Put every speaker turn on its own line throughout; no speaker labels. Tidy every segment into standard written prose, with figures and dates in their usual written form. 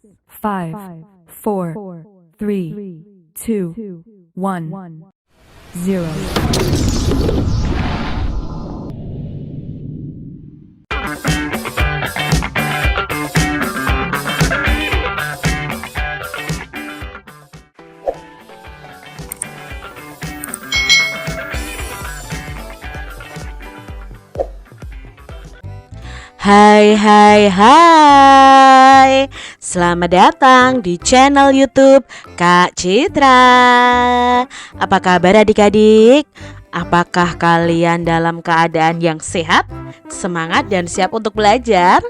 5, 4, 3, 2, 1, 0.
Hai. Selamat datang di channel YouTube Kak Citra. Apa kabar adik-adik? Apakah kalian dalam keadaan yang sehat, semangat dan siap untuk belajar?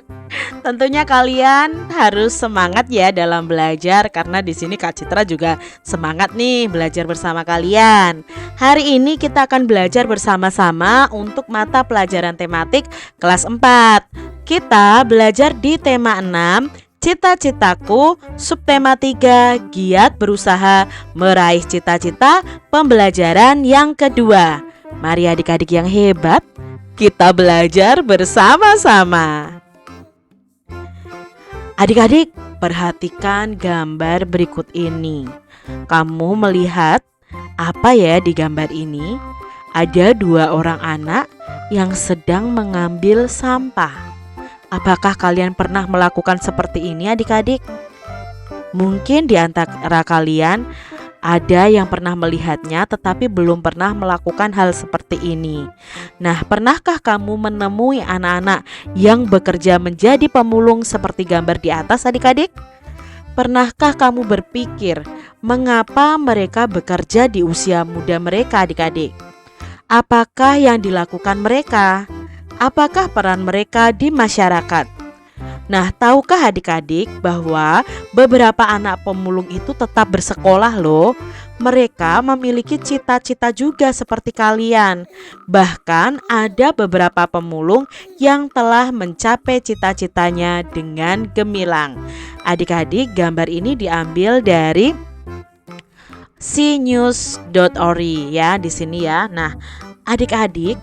Tentunya kalian harus semangat ya dalam belajar, karena di sini Kak Citra juga semangat nih belajar bersama kalian. Hari ini kita akan belajar bersama-sama untuk mata pelajaran tematik kelas 4. Kita belajar di tema 6, cita-citaku, subtema 3, giat berusaha meraih cita-cita pembelajaran yang kedua. Mari adik-adik yang hebat, kita belajar bersama-sama. Adik-adik, perhatikan gambar berikut ini. Kamu melihat apa ya di gambar ini? Ada 2 orang anak yang sedang mengambil sampah. Apakah kalian pernah melakukan seperti ini adik-adik? Mungkin di antara kalian ada yang pernah melihatnya tetapi belum pernah melakukan hal seperti ini. Nah, pernahkah kamu menemui anak-anak yang bekerja menjadi pemulung seperti gambar di atas adik-adik? Pernahkah kamu berpikir mengapa mereka bekerja di usia muda mereka adik-adik? Apakah yang dilakukan mereka? Apakah peran mereka di masyarakat? Nah, tahukah adik-adik bahwa beberapa anak pemulung itu tetap bersekolah loh. Mereka memiliki cita-cita juga seperti kalian. Bahkan ada beberapa pemulung yang telah mencapai cita-citanya dengan gemilang. Adik-adik, gambar ini diambil dari cnews.ori ya di sini ya. Nah, adik-adik,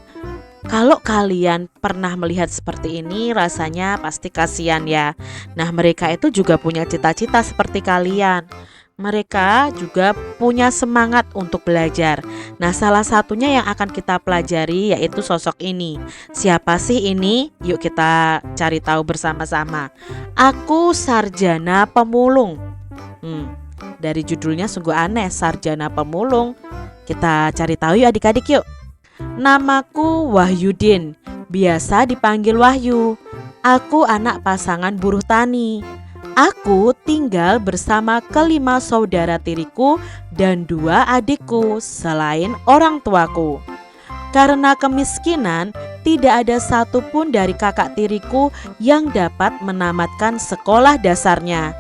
kalau kalian pernah melihat seperti ini, rasanya pasti kasihan ya. Nah, mereka itu juga punya cita-cita seperti kalian. Mereka juga punya semangat untuk belajar. Nah, salah satunya yang akan kita pelajari yaitu sosok ini. Siapa sih ini? Yuk kita cari tahu bersama-sama. Aku sarjana pemulung. Dari judulnya sungguh aneh, sarjana pemulung. Kita cari tahu yuk adik-adik yuk. Namaku Wahyudin, biasa dipanggil Wahyu. Aku anak pasangan buruh tani. Aku tinggal bersama kelima saudara tiriku dan 2 adikku selain orang tuaku. Karena kemiskinan, tidak ada satupun dari kakak tiriku yang dapat menamatkan sekolah dasarnya.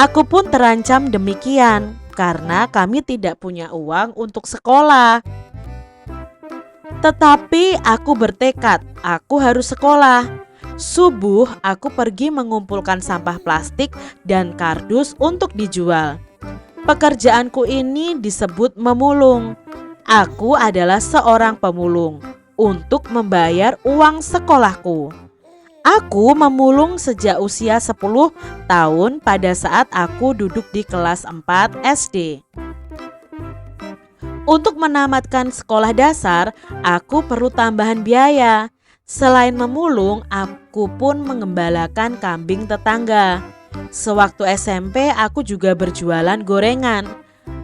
Aku pun terancam demikian karena kami tidak punya uang untuk sekolah. Tetapi aku bertekad, aku harus sekolah. Subuh aku pergi mengumpulkan sampah plastik dan kardus untuk dijual. Pekerjaanku ini disebut memulung. Aku adalah seorang pemulung untuk membayar uang sekolahku. Aku memulung sejak usia 10 tahun pada saat aku duduk di kelas 4 SD. Untuk menamatkan sekolah dasar, aku perlu tambahan biaya. Selain memulung, aku pun mengembalakan kambing tetangga. Sewaktu SMP, aku juga berjualan gorengan.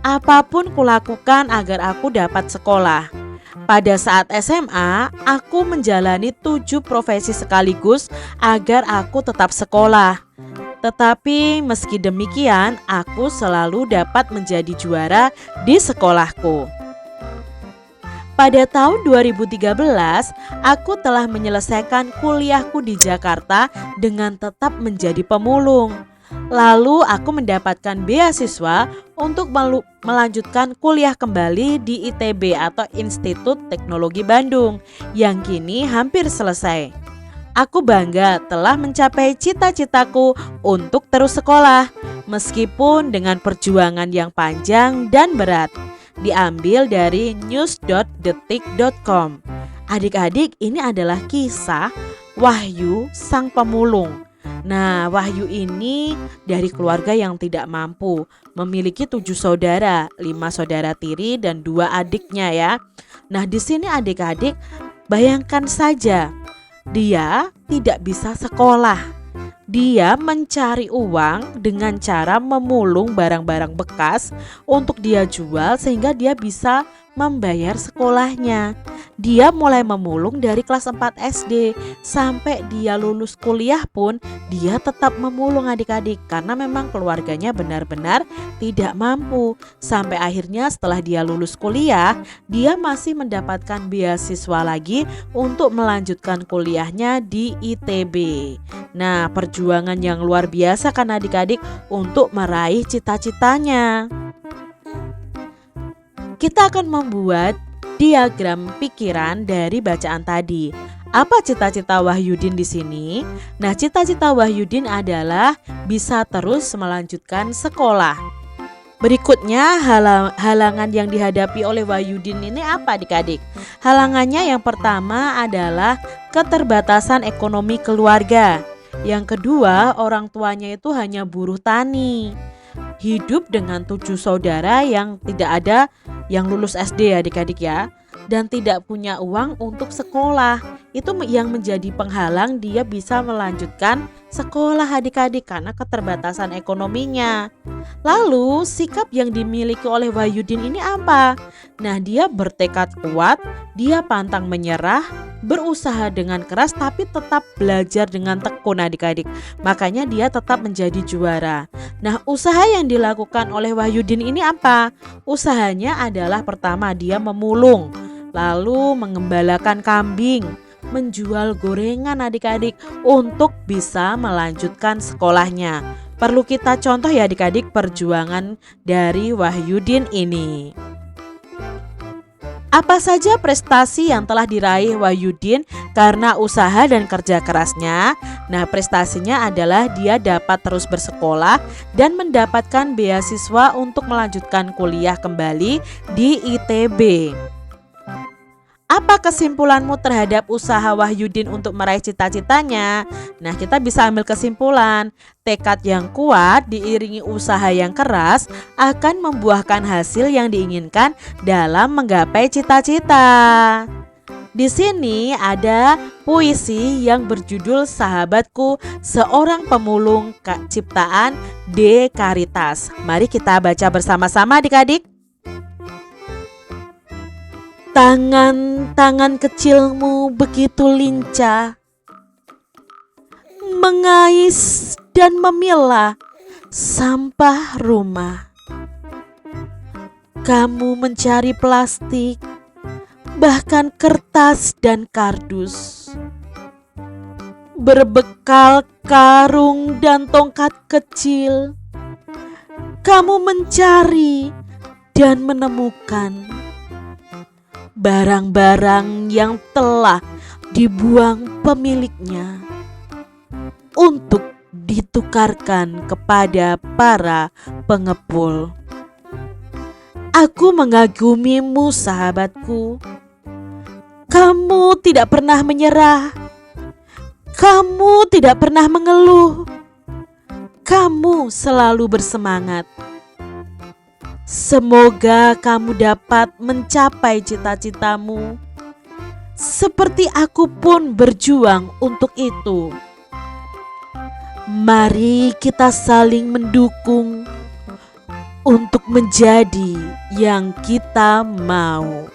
Apapun kulakukan agar aku dapat sekolah. Pada saat SMA, aku menjalani 7 profesi sekaligus agar aku tetap sekolah. Tetapi meski demikian, aku selalu dapat menjadi juara di sekolahku. Pada tahun 2013, aku telah menyelesaikan kuliahku di Jakarta dengan tetap menjadi pemulung. Lalu aku mendapatkan beasiswa untuk melanjutkan kuliah kembali di ITB atau Institut Teknologi Bandung yang kini hampir selesai. Aku bangga telah mencapai cita-citaku untuk terus sekolah, meskipun dengan perjuangan yang panjang dan berat. Diambil dari news.detik.com. Adik-adik, ini adalah kisah Wahyu sang pemulung. Nah, Wahyu ini dari keluarga yang tidak mampu, memiliki 7 saudara, 5 saudara tiri dan 2 adiknya ya. Nah, di sini adik-adik bayangkan saja, dia tidak bisa sekolah. Dia mencari uang dengan cara memulung barang-barang bekas untuk dia jual sehingga dia bisa membayar sekolahnya. Dia mulai memulung dari kelas 4 SD sampai dia lulus kuliah pun dia tetap memulung adik-adik karena memang keluarganya benar-benar tidak mampu. Sampai akhirnya setelah dia lulus kuliah, dia masih mendapatkan beasiswa lagi untuk melanjutkan kuliahnya di ITB. Nah, perjuangan yang luar biasa kan adik-adik untuk meraih cita-citanya. Kita akan membuat diagram pikiran dari bacaan tadi. Apa cita-cita Wahyudin di sini? Nah, cita-cita Wahyudin adalah bisa terus melanjutkan sekolah. Berikutnya halangan yang dihadapi oleh Wahyudin ini apa adik-adik? Halangannya yang pertama adalah keterbatasan ekonomi keluarga. Yang kedua, orang tuanya itu hanya buruh tani. Hidup dengan 7 saudara yang tidak ada yang lulus SD adik-adik ya, dan tidak punya uang untuk sekolah. Itu yang menjadi penghalang dia bisa melanjutkan sekolah adik-adik karena keterbatasan ekonominya. Lalu sikap yang dimiliki oleh Wahyudin ini apa? Nah, dia bertekad kuat, dia pantang menyerah, berusaha dengan keras tapi tetap belajar dengan tekun adik-adik. Makanya dia tetap menjadi juara. Nah, usaha yang dilakukan oleh Wahyudin ini apa? Usahanya adalah pertama dia memulung, lalu mengembalakan kambing, menjual gorengan adik-adik untuk bisa melanjutkan sekolahnya. Perlu kita contoh ya adik-adik perjuangan dari Wahyudin ini. Apa saja prestasi yang telah diraih Wahyudin karena usaha dan kerja kerasnya? Nah, prestasinya adalah dia dapat terus bersekolah dan mendapatkan beasiswa untuk melanjutkan kuliah kembali di ITB. Apa kesimpulanmu terhadap usaha Wahyudin untuk meraih cita-citanya? Nah, kita bisa ambil kesimpulan, tekad yang kuat diiringi usaha yang keras akan membuahkan hasil yang diinginkan dalam menggapai cita-cita. Di sini ada puisi yang berjudul Sahabatku, seorang pemulung ciptaan D. Karitas. Mari kita baca bersama-sama adik-adik. Tangan-tangan kecilmu begitu lincah, mengais dan memilah sampah rumah. Kamu mencari plastik, bahkan kertas dan kardus. Berbekal karung dan tongkat kecil, kamu mencari dan menemukan barang-barang yang telah dibuang pemiliknya untuk ditukarkan kepada para pengepul. Aku mengagumimu sahabatku. Kamu tidak pernah menyerah. Kamu tidak pernah mengeluh. Kamu selalu bersemangat. Semoga kamu dapat mencapai cita-citamu, seperti aku pun berjuang untuk itu. Mari kita saling mendukung untuk menjadi yang kita mau.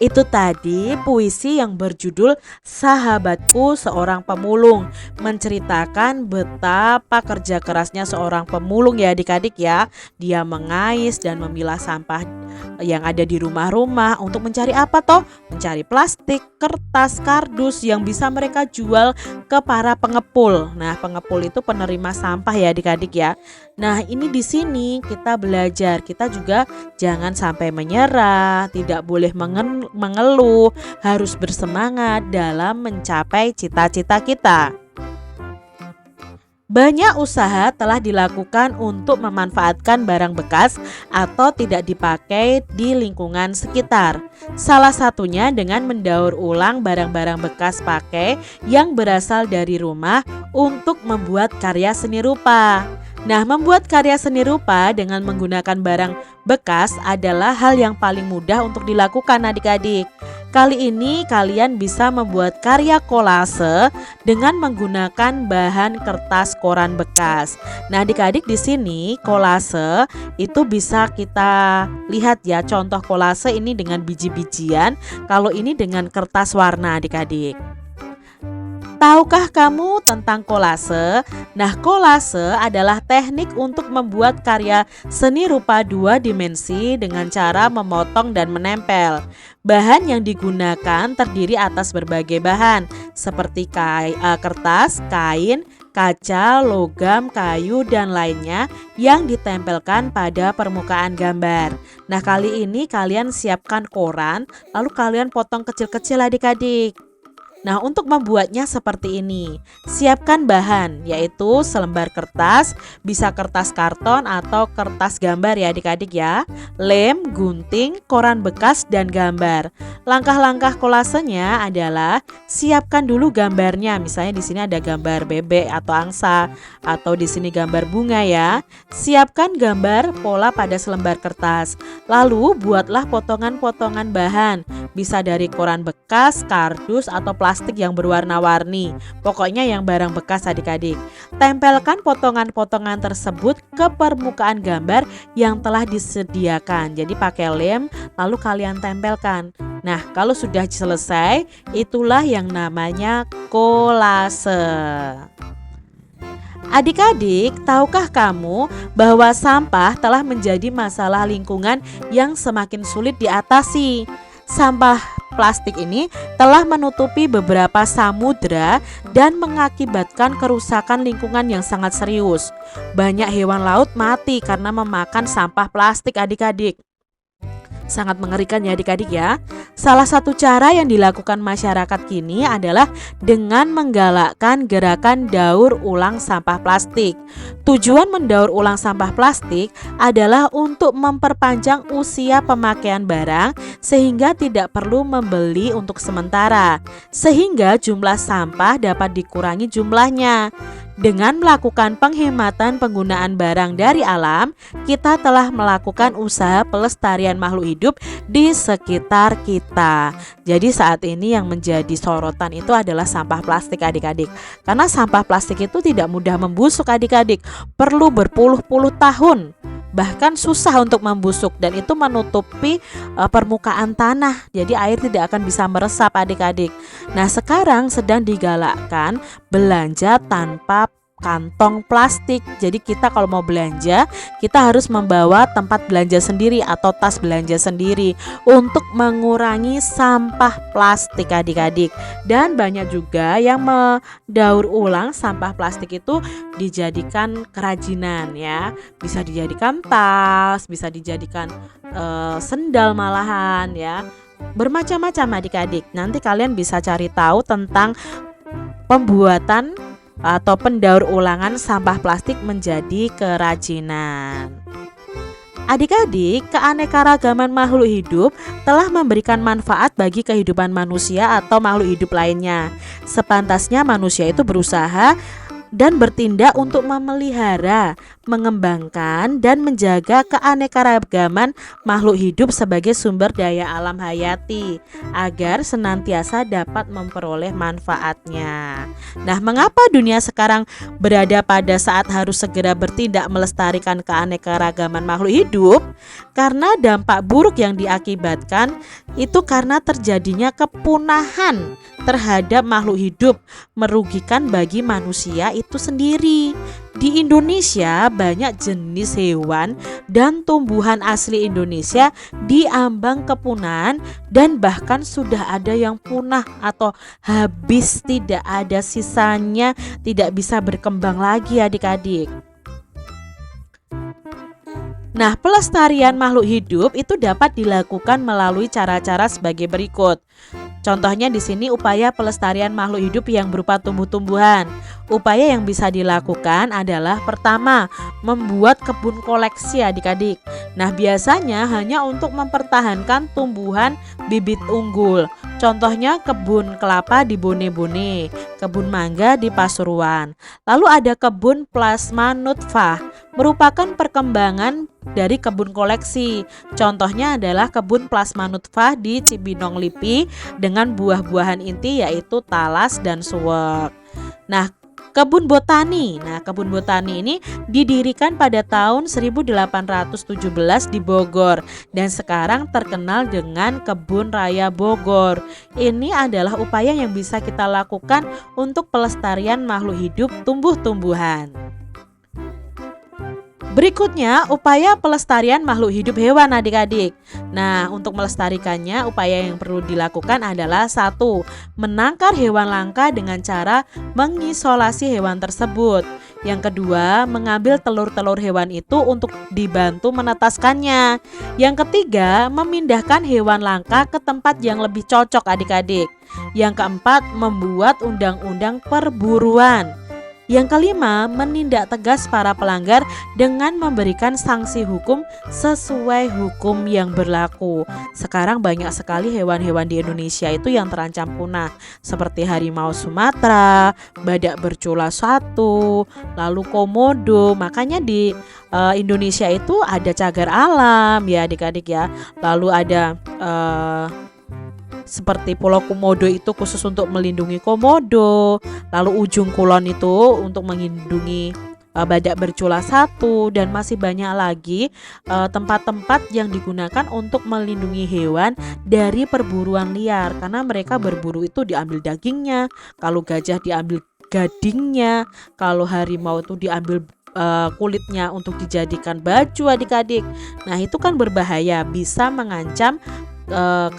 Itu tadi puisi yang berjudul Sahabatku Seorang Pemulung, menceritakan betapa kerja kerasnya seorang pemulung ya adik-adik ya. Dia mengais dan memilah sampah yang ada di rumah-rumah untuk mencari apa toh? Mencari plastik, kertas, kardus yang bisa mereka jual ke para pengepul. Nah, pengepul itu penerima sampah ya adik-adik ya. Nah, ini di sini kita belajar, kita juga jangan sampai menyerah, tidak boleh mengeluh, harus bersemangat dalam mencapai cita-cita kita. Banyak usaha telah dilakukan untuk memanfaatkan barang bekas atau tidak dipakai di lingkungan sekitar. Salah satunya dengan mendaur ulang barang-barang bekas pakai yang berasal dari rumah untuk membuat karya seni rupa. Nah, membuat karya seni rupa dengan menggunakan barang bekas adalah hal yang paling mudah untuk dilakukan adik-adik. Kali ini kalian bisa membuat karya kolase dengan menggunakan bahan kertas koran bekas. Nah, adik-adik di sini kolase itu bisa kita lihat ya, contoh kolase ini dengan biji-bijian, kalau ini dengan kertas warna adik-adik. Tahukah kamu tentang kolase? Nah, kolase adalah teknik untuk membuat karya seni rupa dua dimensi dengan cara memotong dan menempel. Bahan yang digunakan terdiri atas berbagai bahan seperti kertas, kain, kaca, logam, kayu, dan lainnya yang ditempelkan pada permukaan gambar. Nah, kali ini kalian siapkan koran, lalu kalian potong kecil-kecil adik-adik. Nah, untuk membuatnya seperti ini, siapkan bahan yaitu selembar kertas, bisa kertas karton atau kertas gambar ya adik-adik ya, lem, gunting, koran bekas, dan gambar. Langkah-langkah kolasenya adalah siapkan dulu gambarnya, misalnya di sini ada gambar bebek atau angsa, atau di sini gambar bunga ya. Siapkan gambar pola pada selembar kertas, lalu buatlah potongan-potongan bahan, bisa dari koran bekas, kardus, atau plastik yang berwarna-warni. Pokoknya yang barang bekas adik-adik. Tempelkan potongan-potongan tersebut ke permukaan gambar yang telah disediakan. Jadi pakai lem lalu kalian tempelkan. Nah, kalau sudah selesai, itulah yang namanya kolase. Adik-adik, tahukah kamu bahwa sampah telah menjadi masalah lingkungan yang semakin sulit diatasi? Sampah plastik ini telah menutupi beberapa samudra dan mengakibatkan kerusakan lingkungan yang sangat serius. Banyak hewan laut mati karena memakan sampah plastik adik-adik. Sangat mengerikan ya adik-adik ya. Salah satu cara yang dilakukan masyarakat kini adalah dengan menggalakkan gerakan daur ulang sampah plastik. Tujuan mendaur ulang sampah plastik adalah untuk memperpanjang usia pemakaian barang sehingga tidak perlu membeli untuk sementara, sehingga jumlah sampah dapat dikurangi jumlahnya. Dengan melakukan penghematan penggunaan barang dari alam, kita telah melakukan usaha pelestarian makhluk hidup di sekitar kita. Jadi saat ini yang menjadi sorotan itu adalah sampah plastik adik-adik. Karena sampah plastik itu tidak mudah membusuk adik-adik, perlu berpuluh-puluh tahun. Bahkan susah untuk membusuk dan itu menutupi permukaan tanah. Jadi air tidak akan bisa meresap adik-adik. Nah, sekarang sedang digalakkan belanja tanpa kantong plastik. Jadi kita kalau mau belanja, kita harus membawa tempat belanja sendiri atau tas belanja sendiri untuk mengurangi sampah plastik adik-adik. Dan banyak juga yang mendaur ulang sampah plastik itu dijadikan kerajinan ya. Bisa dijadikan tas, bisa dijadikan sendal malahan ya. Bermacam-macam adik-adik. Nanti kalian bisa cari tahu tentang pembuatan atau pendaur ulangan sampah plastik menjadi kerajinan. Adik-adik, keanekaragaman makhluk hidup telah memberikan manfaat bagi kehidupan manusia atau makhluk hidup lainnya. Sepantasnya manusia itu berusaha dan bertindak untuk memelihara, mengembangkan, dan menjaga keanekaragaman makhluk hidup sebagai sumber daya alam hayati agar senantiasa dapat memperoleh manfaatnya. Nah, mengapa dunia sekarang berada pada saat harus segera bertindak melestarikan keanekaragaman makhluk hidup? Karena dampak buruk yang diakibatkan itu karena terjadinya kepunahan terhadap makhluk hidup, merugikan bagi manusia itu sendiri. Di Indonesia banyak jenis hewan dan tumbuhan asli Indonesia diambang kepunahan dan bahkan sudah ada yang punah atau habis, tidak ada sisanya, tidak bisa berkembang lagi adik-adik. Nah, pelestarian makhluk hidup itu dapat dilakukan melalui cara-cara sebagai berikut. Contohnya di sini upaya pelestarian makhluk hidup yang berupa tumbuh-tumbuhan. Upaya yang bisa dilakukan adalah pertama, membuat kebun koleksi adik-adik. Nah, biasanya hanya untuk mempertahankan tumbuhan bibit unggul. Contohnya kebun kelapa di Bone-Bone, kebun mangga di Pasuruan. Lalu ada kebun plasma nutfah, merupakan perkembangan dari kebun koleksi. Contohnya adalah kebun plasma nutfah di Cibinong Lipi dengan buah-buahan inti yaitu talas dan suwek. Nah, kebun botani. Nah, kebun botani ini didirikan pada tahun 1817 di Bogor dan sekarang terkenal dengan Kebun Raya Bogor. Ini adalah upaya yang bisa kita lakukan untuk pelestarian makhluk hidup tumbuh-tumbuhan. Berikutnya, upaya pelestarian makhluk hidup hewan adik-adik. Nah, untuk melestarikannya, upaya yang perlu dilakukan adalah 1. Menangkar hewan langka dengan cara mengisolasi hewan tersebut. Yang kedua, mengambil telur-telur hewan itu untuk dibantu menetaskannya. Yang ketiga, memindahkan hewan langka ke tempat yang lebih cocok adik-adik. Yang keempat, membuat undang-undang perburuan. Yang kelima, menindak tegas para pelanggar dengan memberikan sanksi hukum sesuai hukum yang berlaku. Sekarang banyak sekali hewan-hewan di Indonesia itu yang terancam punah, seperti harimau Sumatera, badak bercula 1, lalu komodo. Makanya di Indonesia itu ada cagar alam ya adik-adik ya. Lalu ada seperti Pulau Komodo itu khusus untuk melindungi komodo, lalu Ujung Kulon itu untuk melindungi badak bercula 1, dan masih banyak lagi tempat-tempat yang digunakan untuk melindungi hewan dari perburuan liar, karena mereka berburu itu diambil dagingnya, kalau gajah diambil gadingnya, kalau harimau itu diambil kulitnya untuk dijadikan baju adik-adik. Nah, itu kan berbahaya, bisa mengancam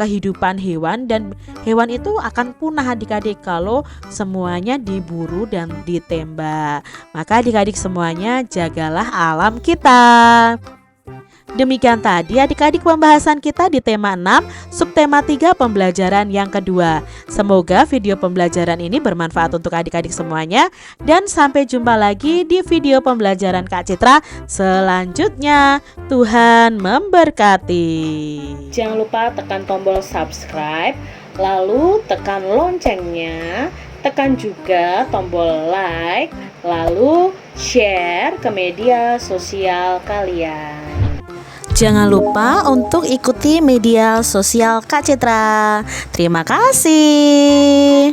kehidupan hewan, dan hewan itu akan punah adik-adik kalau semuanya diburu dan ditembak. Maka adik-adik semuanya jagalah alam kita. Demikian tadi adik-adik pembahasan kita di tema 6, subtema 3 pembelajaran yang kedua. Semoga video pembelajaran ini bermanfaat untuk adik-adik semuanya, dan sampai jumpa lagi di video pembelajaran Kak Citra selanjutnya. Tuhan memberkati.
Jangan lupa tekan tombol subscribe, lalu tekan loncengnya, tekan juga tombol like, lalu share ke media sosial kalian.
Jangan lupa untuk ikuti media sosial Kak Citra. Terima kasih.